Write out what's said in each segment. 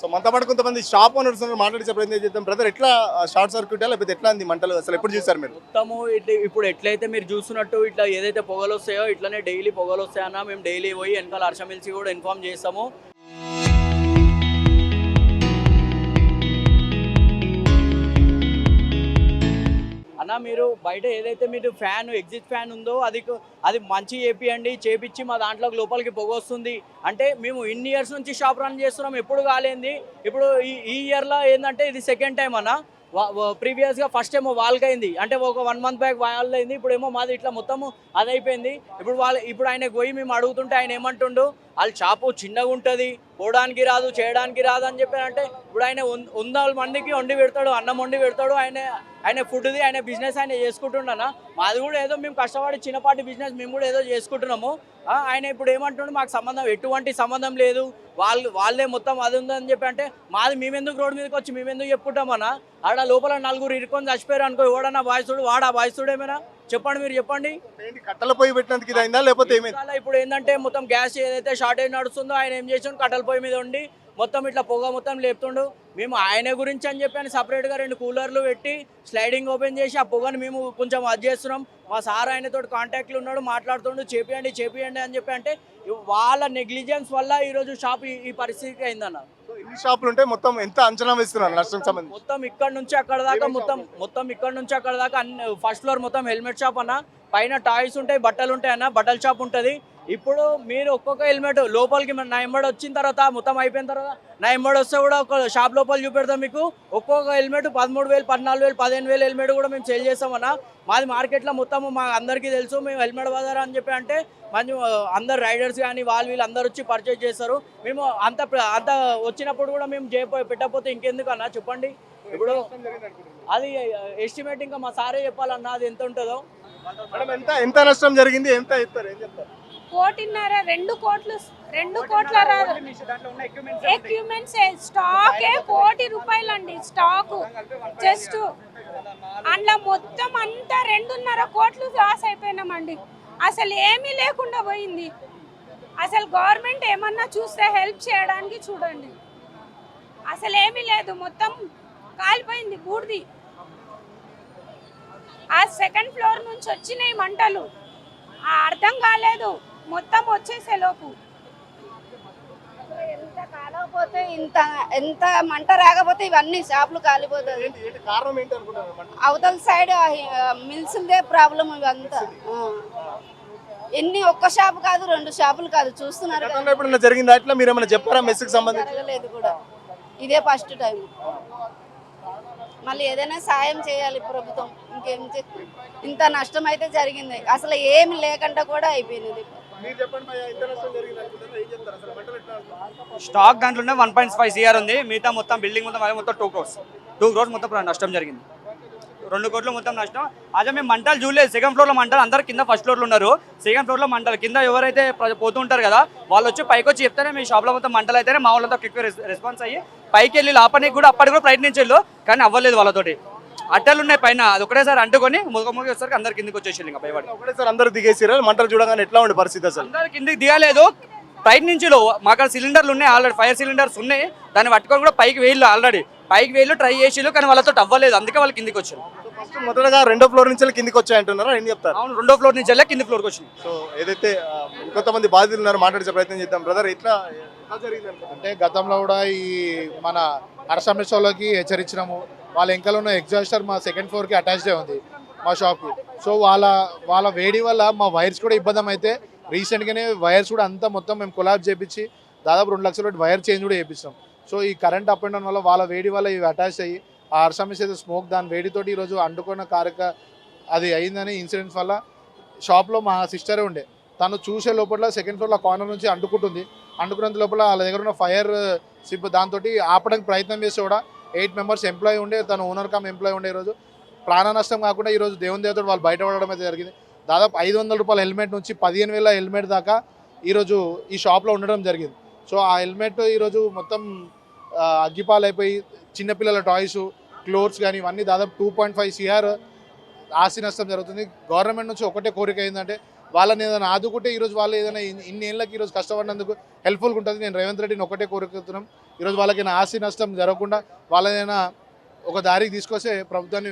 So మనతో పాటు కొంతమంది షాప్ ఓనర్స్ మాట్లాడించే ప్రయత్నం చేద్దాం. బ్రదర్ ఎట్లా షార్ట్ సర్క్యూట్ లేకపోతే ఎట్లా అంది మంటలు అసలు ఎప్పుడు చూసారు మీరు? మొత్తము ఇప్పుడు ఎట్లయితే మీరు చూస్తున్నట్టు ఇట్లా ఏదైతే పొగలు వస్తాయో ఇట్లనే డైలీ పొగలు వస్తాయన్నా మేము డైలీ పోయి వెనకాల హర్షమిల్సి కూడా ఇన్ఫార్మ్ చేస్తాము. అన్న మీరు బయట ఏదైతే మీరు ఫ్యాన్ ఎగ్జిట్ ఫ్యాన్ ఉందో అది మంచి చేపియండి, చేపించి మా దాంట్లో లోపలికి పొగ వస్తుంది అంటే మేము ఇన్ని ఇయర్స్ నుంచి షాప్ రన్ చేస్తున్నాం, ఎప్పుడు కాలేంది. ఇప్పుడు ఈ ఇయర్లో ఏంటంటే ఇది సెకండ్ టైం అన్న. ప్రీవియస్గా ఫస్ట్ ఏమో వాళ్ళకి అయింది అంటే ఒక 1 month బ్యాక్ వాళ్ళు అయింది. ఇప్పుడు ఏమో మాది ఇట్లా మొత్తము అది అయిపోయింది. ఇప్పుడు ఆయనకు పోయి మేము అడుగుతుంటే ఆయన ఏమంటుండు, వాళ్ళ షాపు చిన్నగా ఉంటుంది, పోవడానికి రాదు, చేయడానికి రాదు అని చెప్పారంటే ఇప్పుడు ఆయన 100 మందికి వండి పెడతాడు, అన్నం వండి పెడతాడు. ఆయన ఫుడ్ది ఆయన బిజినెస్ ఆయన చేసుకుంటున్నానా. మాది కూడా ఏదో మేము కష్టపడి చిన్నపాటి బిజినెస్ మేము కూడా ఏదో చేసుకుంటున్నాము. ఆయన ఇప్పుడు ఏమంటుండే మాకు ఎటువంటి సంబంధం లేదు, వాళ్ళే మొత్తం అది ఉందని చెప్పి అంటే మాది మేమెందుకు రోడ్డు మీదకి వచ్చి మేమెందుకు చెప్పుకుంటామన్నా. ఆడ లోపల 4 ఇరుకొని చచ్చిపోయారు అనుకో, ఎవడన్నా బాయ్సుడు వాడా బాయ్సుడు ఏమైనా చెప్పండి, మీరు చెప్పండి. కట్టెల పొయ్యి పెట్టినందుకు ఇది అయిందా లేకపోతే ఏమైంది? ఇప్పుడు ఏంటంటే మొత్తం గ్యాస్ ఏదైతే షార్టేజ్ నడుస్తుందో ఆయన ఏం చేసాడు, కట్టెల పొయ్యి మీద ఉండి మొత్తం ఇట్లా పొగ మొత్తం లేపుతుండు. మేము ఆయన గురించి అని చెప్పి సపరేట్గా 2 కూలర్లు పెట్టి స్లైడింగ్ ఓపెన్ చేసి ఆ పొగని మేము కొంచెం అది చేస్తున్నాం. మా సార్ ఆయనతో కాంటాక్ట్లు ఉన్నాడు, మాట్లాడుతుండు, చేపియండి అని చెప్పి అంటే వాళ్ళ నెగ్లిజెన్స్ వల్ల ఈరోజు షాప్ ఈ పరిస్థితికి అయిందన్న. ఇన్ని షాపులు ఉంటే మొత్తం ఎంత అంచనా వేస్తున్నారు నష్టం సంబంధించి? మొత్తం ఇక్కడ నుంచి అక్కడ దాకా మొత్తం ఇక్కడ నుంచి అక్కడ దాకా ఫస్ట్ ఫ్లోర్ మొత్తం హెల్మెట్ షాప్ అన్న, పైన టాయ్స్ ఉంటాయి, బట్టలు ఉంటాయి అన్న, బట్టల షాప్ ఉంటుంది. ఇప్పుడు మీరు ఒక్కొక్క హెల్మెట్ లోపలికి నా ఎంబడి వచ్చిన తర్వాత మొత్తం అయిపోయిన తర్వాత నా ఎంబడి వస్తే కూడా ఒక షాప్ లోపల చూపెడతాం మీకు. ఒక్కొక్క హెల్మెట్ 13,000, 14,000, 15,000 హెల్మెట్ కూడా మేము సేల్ చేస్తామన్నా. మాది మార్కెట్లో మొత్తం మా అందరికీ తెలుసు, మేము హెల్మెట్ బజార్ అని చెప్పి అంటే మంచి అందరు రైడర్స్ కానీ వీళ్ళు అందరు వచ్చి పర్చేజ్ చేస్తారు. మేము అంత వచ్చినప్పుడు కూడా మేము పెట్టకపోతే ఇంకెందుకన్నా చెప్పండి. ఇప్పుడు అది ఎస్టిమేట్ ఇంకా మా సారే చెప్పాలన్నా అది ఎంత ఉంటుందో. ఎంత నష్టం జరిగింది, ఎంత ఇస్తారు, ఏం చెప్తారు? 2 కోట్ల రాదు. ఎక్విప్మెంట్స్ స్టాకే 1 కోటి రూపాయలు అండి. స్టాకు జస్ట్ అందులో మొత్తం అంతా 2.5 కోట్లు లాస్ అయిపోయినామండి. అసలు ఏమీ లేకుండా పోయింది. అసలు గవర్నమెంట్ ఏమన్నా చూస్తే హెల్ప్ చేయడానికి చూడండి. అసలు ఏమీ లేదు, మొత్తం కాలిపోయింది బూడిది. ఆ 2nd ఫ్లోర్ నుంచి వచ్చినాయి మంటలు, అర్థం కాలేదు మొత్తం వచ్చేసే లోపు. ఎంత కాలకపోతే ఎంత మంట రాకపోతే ఇవన్నీ షాపులు కాలిపోతుంది. అవతల సైడ్ మిల్స్దే ప్రాబ్లం ఇవంతా. ఎన్ని ఒక్క షాపు కాదు, 2 షాపులు కాదు, చూస్తున్నారు. జరిగింది అట్లా మీరు ఏమైనా చెప్పారా? మెస్కి సంబంధించి జరగలేదు కూడా, ఇదే ఫస్ట్ టైం. మళ్ళీ ఏదైనా సాయం చేయాలి ప్రభుత్వం. ఇంకేం ఇంత నష్టం అయితే జరిగింది, అసలు ఏమి లేకుండా కూడా అయిపోయింది. స్టాక్ దాంట్లోనే 1.5 CR ఉంది, మిగతా మొత్తం బిల్డింగ్ మొత్తం 2 crores మొత్తం నష్టం జరిగింది. 2 కోట్లు మొత్తం నష్టం. అదే మేము మంటలు చూడలేదు. 2nd ఫ్లోర్లో మంటలు, అందరు కింద ఫస్ట్ ఫ్లోర్లో ఉన్నారు. 2nd ఫ్లోర్లో మంటలు, కింద ఎవరైతే పోతూ ఉంటారు కదా వాళ్ళు వచ్చి పైకి వచ్చి చెప్తేనే మీ షాప్లో మొత్తం మంటలు అయితేనే మా వాళ్ళంతా క్విక్ రెస్పాన్స్ అయ్యి పైకి వెళ్ళి లాపనికి కూడా అప్పటికి కూడా ప్రయత్నించారు, కానీ అవ్వలేదు వాళ్ళతోటి. అట్టలు ఉన్నాయి పైన, అది ఒకటేసారి అంటుకొని ముఖముఖి వచ్చేసరికి అందరు కిందకి వచ్చేసి ఇంకా భయపడి ఒకటేసారి అందరు దిగేసారు. మంటలు చూడగానే ఎట్లా ఉండే పరిస్థితి? అసలు అందరు కిందకి దిగలేదు, ప్రయత్నించు. మాకు సిలిండర్లు ఉన్నాయి, ఆల్రెడీ ఫైర్ సిలిండర్స్ ఉన్నాయి, దాన్ని పట్టుకొని కూడా పైకి వేయలు, ఆల్రెడీ పైకి వేయలు ట్రై చేసిళ్ళు, కానీ వాళ్ళతో అవ్వలేదు, అందుకే వాళ్ళు కిందికి వచ్చారు. మొదటగా 2వ ఫ్లోర్ నుంచి కిందికి వచ్చాయంటున్నారా, ఏం చెప్తారు? అవును, 2వ ఫ్లోర్ నుంచి కింది ఫ్లోర్కి వచ్చింది. సో ఏదైతే కొంతమంది బాధితులు ఉన్నారో మాట్లాడే ప్రయత్నం చేద్దాం. బ్రదర్ ఎట్లా జరిగింది అంటే గతంలో కూడా ఈ మన హర్షమిల్స్లోకి హెచ్చరించినాము. వాళ్ళ వెంకలో ఉన్న ఎగ్జాస్టర్ మా 2nd ఫ్లోర్కి అటాచ్డ్ ఉంది మా షాప్కి. సో వాళ్ళ వేడి వల్ల మా వైర్స్ కూడా ఇబ్బంది అయితే రీసెంట్గానే వైర్స్ కూడా అంతా మొత్తం మేము కొలాబ్ చేయించి దాదాపు 2 లక్షల వైర్ చేంజ్ కూడా చేయించాం. సో ఈ కరెంట్ అప్ అండ్ డౌన్ వల్ల వాళ్ళ వేడి వల్ల ఇవి అటాచ్ అయ్యి ఆ హర్షమిల్స్ అయితే స్మోక్ దాని వేడితోటి ఈరోజు అంటుకున్న అది అయిందని ఇన్సిడెంట్స్ వల్ల షాప్లో మా సిస్టరే ఉండే, తను చూసే లోపల 2nd ఫ్లోర్లో కార్నర్ నుంచి అంటుకున్నంత లోపల వాళ్ళ దగ్గర ఉన్న ఫైర్ సిప్ దాంతో ఆపడానికి ప్రయత్నం చేస్తే కూడా 8 మెంబర్స్ ఎంప్లాయీ ఉండే, తను ఓనర్ కమ్ ఎంప్లాయీ ఉండే. ఈరోజు ప్రాణ నష్టం కాకుండా ఈరోజు దేవుని దేవతో వాళ్ళు బయటపడడం అయితే జరిగింది. దాదాపు 500 రూపాయల హెల్మెట్ నుంచి 15,000 హెల్మెట్ దాకా ఈరోజు ఈ షాప్లో ఉండడం జరిగింది. సో ఆ హెల్మెట్ ఈరోజు మొత్తం అగ్గిపాలైపోయి చిన్నపిల్లల టాయ్స్, క్లోత్స్ కానీ ఇవన్నీ దాదాపు 2.5 CR ఆస్తి నష్టం జరుగుతుంది. గవర్నమెంట్ నుంచి ఒకటే కోరిక ఏంటంటే వాళ్ళని ఏదైనా ఆదుకుంటే ఈరోజు వాళ్ళు ఏదైనా ఇన్ని ఏళ్ళకి ఈరోజు కష్టపడినందుకు హెల్ప్ఫుల్గా ఉంటుంది. నేను రేవంత్ రెడ్డిని ఒకటే కోరుకుంటున్నాం, ఈరోజు వాళ్ళకి ఆస్తి నష్టం జరగకుండా వాళ్ళదైనా ఒక దారికి తీసుకొస్తే ప్రభుత్వాన్ని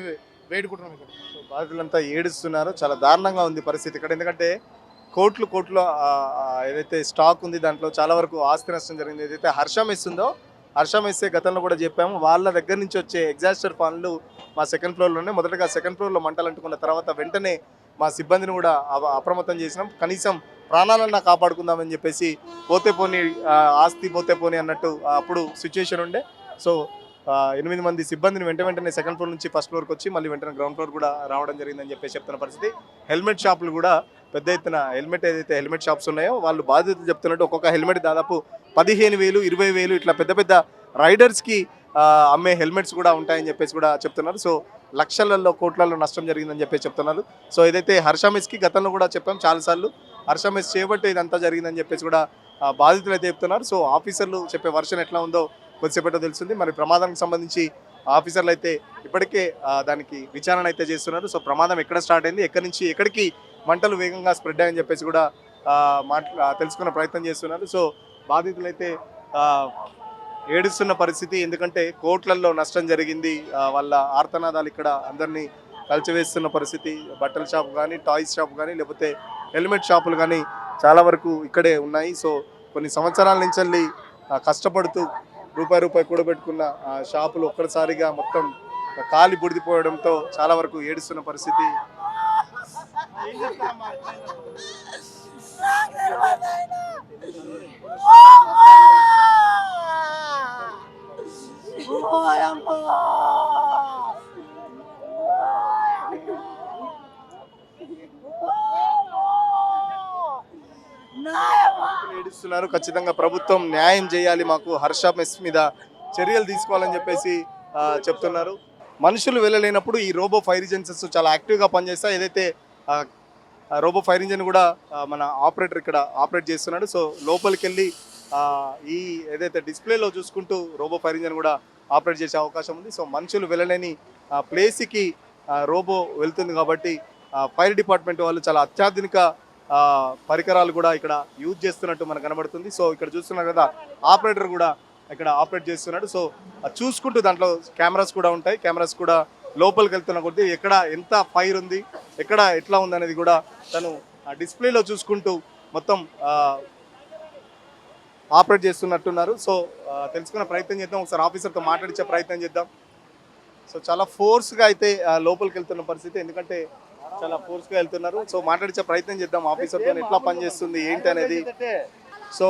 వేడుకుంటున్నాం. ఇక్కడ బాధితులంతా ఏడుస్తున్నారు. చాలా దారుణంగా ఉంది పరిస్థితి ఇక్కడ. ఎందుకంటే కోట్లు ఏదైతే స్టాక్ ఉంది దాంట్లో చాలా వరకు ఆస్తి నష్టం జరిగింది. ఏదైతే హర్ష మెస్ ఉందో, హర్ష మెస్సే గతంలో కూడా చెప్పాము, వాళ్ళ దగ్గర నుంచి వచ్చే ఎగ్జాస్టర్ ఫ్యాన్లు మా సెకండ్ ఫ్లోర్లోనే మొదటగా సెకండ్ ఫ్లోర్లో మంటలు అంటుకున్న తర్వాత వెంటనే మా సిబ్బందిని కూడా అప్రమత్తం చేసినాం. కనీసం ప్రాణాలన్నా కాపాడుకుందామని చెప్పేసి పోతే పోని ఆస్తి పోతే పోని అన్నట్టు అప్పుడు సిచ్యుయేషన్ ఉండే. సో 8 మంది సిబ్బందిని వెంటనే సెకండ్ ఫ్లోర్ నుంచి ఫస్ట్ ఫ్లోర్కి వచ్చి మళ్ళీ వెంటనే గ్రౌండ్ ఫ్లోర్ కూడా రావడం జరిగిందని చెప్పేసి చెప్తున్న పరిస్థితి. హెల్మెట్ షాపులు కూడా పెద్ద ఎత్తున హెల్మెట్ షాప్స్ ఉన్నాయో వాళ్ళు బాధ్యత చెప్తున్నట్టు ఒక్కొక్క హెల్మెట్ దాదాపు 15,000, 20,000 ఇట్లా పెద్ద రైడర్స్కి అమ్మే హెల్మెట్స్ కూడా ఉంటాయని చెప్పేసి కూడా చెప్తున్నారు. సో లక్షలలో కోట్లలో నష్టం జరిగిందని చెప్పేసి చెప్తున్నారు. సో ఏదైతే హర్ష మెస్కి గతంలో కూడా చెప్పాం చాలాసార్లు, హర్ష మెస్ చేయబట్టే ఇదంతా జరిగిందని చెప్పేసి కూడా బాధితులు అయితే చెప్తున్నారు. సో ఆఫీసర్లు చెప్పే వర్షన్ ఎట్లా ఉందో కొద్దిసేపట్లో తెలుస్తుంది. మరి ప్రమాదానికి సంబంధించి ఆఫీసర్లు అయితే ఇప్పటికే దానికి విచారణ అయితే చేస్తున్నారు. సో ప్రమాదం ఎక్కడ స్టార్ట్ అయింది, ఎక్కడి నుంచి ఎక్కడికి మంటలు వేగంగా స్ప్రెడ్ అయ్యని చెప్పేసి కూడా తెలుసుకునే ప్రయత్నం చేస్తున్నారు. సో బాధితులైతే ఏడుస్తున్న పరిస్థితి. ఎందుకంటే కోట్లల్లో నష్టం జరిగింది. వాళ్ళ ఆర్తనాదాలు ఇక్కడ అందరినీ కలిచివేస్తున్న పరిస్థితి. బట్టల షాప్ కానీ, టాయ్స్ షాప్ కానీ, లేకపోతే హెల్మెట్ షాపులు కానీ చాలా వరకు ఇక్కడే ఉన్నాయి. సో కొన్ని సంవత్సరాల నుంచి వెళ్ళి కష్టపడుతూ రూపాయి కూడబెట్టుకున్న షాపులు ఒక్కసారిగా మొత్తం కాలి బుడిదిపోవడంతో చాలా వరకు ఏడుస్తున్న పరిస్థితి. ఏడుస్తున్నారు. ఖచ్చితంగా ప్రభుత్వం న్యాయం చేయాలి, మాకు హర్ష మెస్ మీద చర్యలు తీసుకోవాలని చెప్పేసి చెప్తున్నారు. మనుషులు వెళ్ళలేనప్పుడు ఈ రోబో ఫైర్ ఇంజన్స్ చాలా యాక్టివ్గా పనిచేస్తాయి. ఏదైతే రోబో ఫైర్ ఇంజిన్ కూడా మన ఆపరేటర్ ఇక్కడ ఆపరేట్ చేస్తున్నాడు. సో లోపలికి వెళ్ళి ఈ ఏదైతే డిస్ప్లేలో చూసుకుంటూ రోబో ఫైర్ ఇంజిన్ కూడా ఆపరేట్ చేసే అవకాశం ఉంది. సో మనుషులు వెళ్ళలేని ప్లేస్కి రోబో వెళ్తుంది కాబట్టి ఫైర్ డిపార్ట్మెంట్ వాళ్ళు చాలా అత్యాధునిక పరికరాలు కూడా ఇక్కడ యూజ్ చేస్తున్నట్టు మనకు కనబడుతుంది. సో ఇక్కడ చూస్తున్నారు కదా, ఆపరేటర్ కూడా ఇక్కడ ఆపరేట్ చేస్తున్నాడు. సో చూసుకుంటూ దాంట్లో కెమెరాస్ కూడా ఉంటాయి. కెమెరాస్ కూడా లోపలికి వెళ్తున్న కొద్దీ ఎక్కడ ఎంత ఫైర్ ఉంది, ఎక్కడ ఎట్లా ఉంది అనేది కూడా తను డిస్ప్లేలో చూసుకుంటూ మొత్తం ఆపరేట్ చేస్తున్నట్టున్నారు. సో తెలుసుకునే ప్రయత్నం చేద్దాం, ఒకసారి ఆఫీసర్తో మాట్లాడించే ప్రయత్నం చేద్దాం. సో చాలా ఫోర్స్గా అయితే లోపలికి వెళ్తున్న పరిస్థితి, ఎందుకంటే చాలా ఫోర్స్గా వెళ్తున్నారు. సో మాట్లాడించే ప్రయత్నం చేద్దాం ఆఫీసర్తో, ఎట్లా పనిచేస్తుంది ఏంటి అనేది. సో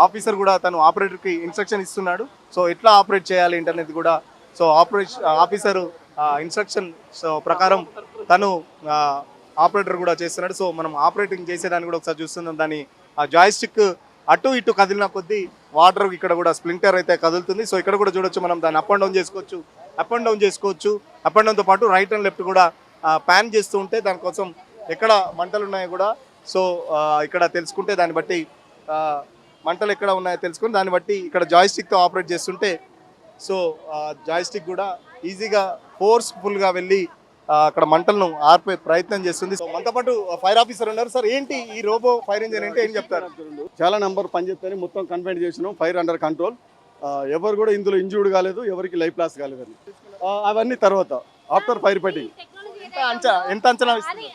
ఆఫీసర్ కూడా తను ఆపరేటర్కి ఇన్స్ట్రక్షన్ ఇస్తున్నాడు. సో ఎట్లా ఆపరేట్ చేయాలి ఇంటర్నెట్ కూడా. సో ఆఫీసరు ఇన్స్ట్రక్షన్ ప్రకారం తను ఆపరేటర్ కూడా చేస్తున్నాడు. సో మనం ఆపరేటింగ్ చేసేదాన్ని కూడా ఒకసారి చూస్తున్నాం. దాని జాయిస్టిక్ అటు ఇటు కదిలిన కొద్దీ వాటర్ ఇక్కడ కూడా స్ప్లింటర్ అయితే కదులుతుంది. సో ఇక్కడ కూడా చూడొచ్చు, మనం దాన్ని అప్ అండ్ డౌన్ చేసుకోవచ్చు. అప్ అండ్ డౌన్తో పాటు రైట్ అండ్ లెఫ్ట్ కూడా ప్యాన్ చేస్తూ ఉంటే దానికోసం ఎక్కడ మంటలు ఉన్నాయో కూడా సో ఇక్కడ తెలుసుకుంటే దాన్ని బట్టి మంటలు ఎక్కడ ఉన్నాయో తెలుసుకుని దాన్ని బట్టి ఇక్కడ జాయిస్టిక్తో ఆపరేట్ చేస్తుంటే సో జాయిస్టిక్ కూడా ఈజీగా ఫోర్స్ఫుల్గా వెళ్ళి అక్కడ మంటలను ఆర్పే ప్రయత్నం చేస్తుంది. సో మనతో పాటు ఫైర్ ఆఫీసర్ ఉన్నారు. సార్ ఏంటి ఈ రోబో ఫైర్ ఇంజిన్ అంటే ఏం చెప్తారు? చాలా నెంబర్ పనిచేస్తాయని మొత్తం కన్ఫైన్ చేసినాం. Fire under control. ఎవరు కూడా ఇందులో ఇంజూర్డ్ కాలేదు, ఎవరికి లైఫ్ లాస్ కాలేదని. అవన్నీ తర్వాత ఆఫ్టర్ ఫైర్ ఫైటింగ్. ఎంత అంచనా ఇస్తుంది?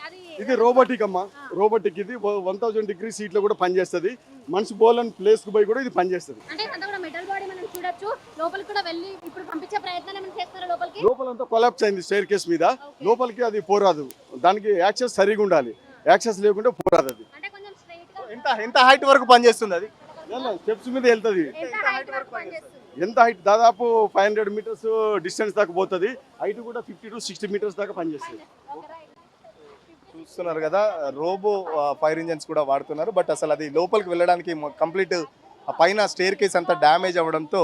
ఇది రోబోటిక్ అమ్మా, రోబోటిక్. ఇది 1000 డిగ్రీ సీట్లో కూడా పనిచేస్తుంది. మనిషి బోలని ప్లేస్ కు పోయి కూడా ఇది పనిచేస్తుంది. లోపలంతా కొలాప్స్ అయింది స్టైర్ కేస్ మీద. లోపలికి అది పోరాదు, దానికి యాక్సెస్ సరిగా ఉండాలి. యాక్సెస్ లేకుంటే పోరాదు. అది ఎంత హైట్ వరకు పనిచేస్తుంది? అది స్టెప్స్ మీద వెళ్తుంది. ఎంత హైట్? దాదాపు 500 మీటర్స్ డిస్టెన్స్ దాకా పోతుంది. హైట్ కూడా 50 to 60 మీటర్స్ దాకా పనిచేస్తుంది. చూస్తున్నారు కదా, రోబో ఫైర్ ఇంజన్స్ కూడా వాడుతున్నారు. బట్ అసలు అది లోపలికి వెళ్ళడానికి కంప్లీట్ పైన స్టేర్ కేస్ అంతా డ్యామేజ్ అవ్వడంతో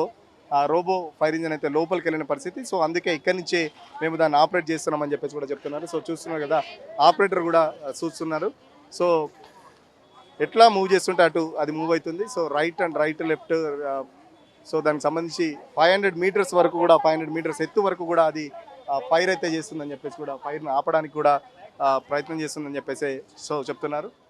రోబో ఫైర్ ఇంజన్ అయితే లోపలికి వెళ్ళిన పరిస్థితి. సో అందుకే ఇక్కడి నుంచే మేము దాన్ని ఆపరేట్ చేస్తున్నామని చెప్పేసి కూడా చెప్తున్నారు. సో చూస్తున్నారు కదా, ఆపరేటర్ కూడా చూస్తున్నారు. సో ఎట్లా మూవ్ చేస్తుంటే అటు అది మూవ్ అవుతుంది. So right left. సో దానికి సంబంధించి 500 మీటర్స్ వరకు కూడా 500 మీటర్స్ ఎత్తు వరకు కూడా అది ఫైర్ అయితే చేస్తుందని చెప్పేసి కూడా ఫైర్ని ఆపడానికి కూడా ప్రయత్నం చేస్తుందని చెప్పేసి సో చెప్తున్నారు.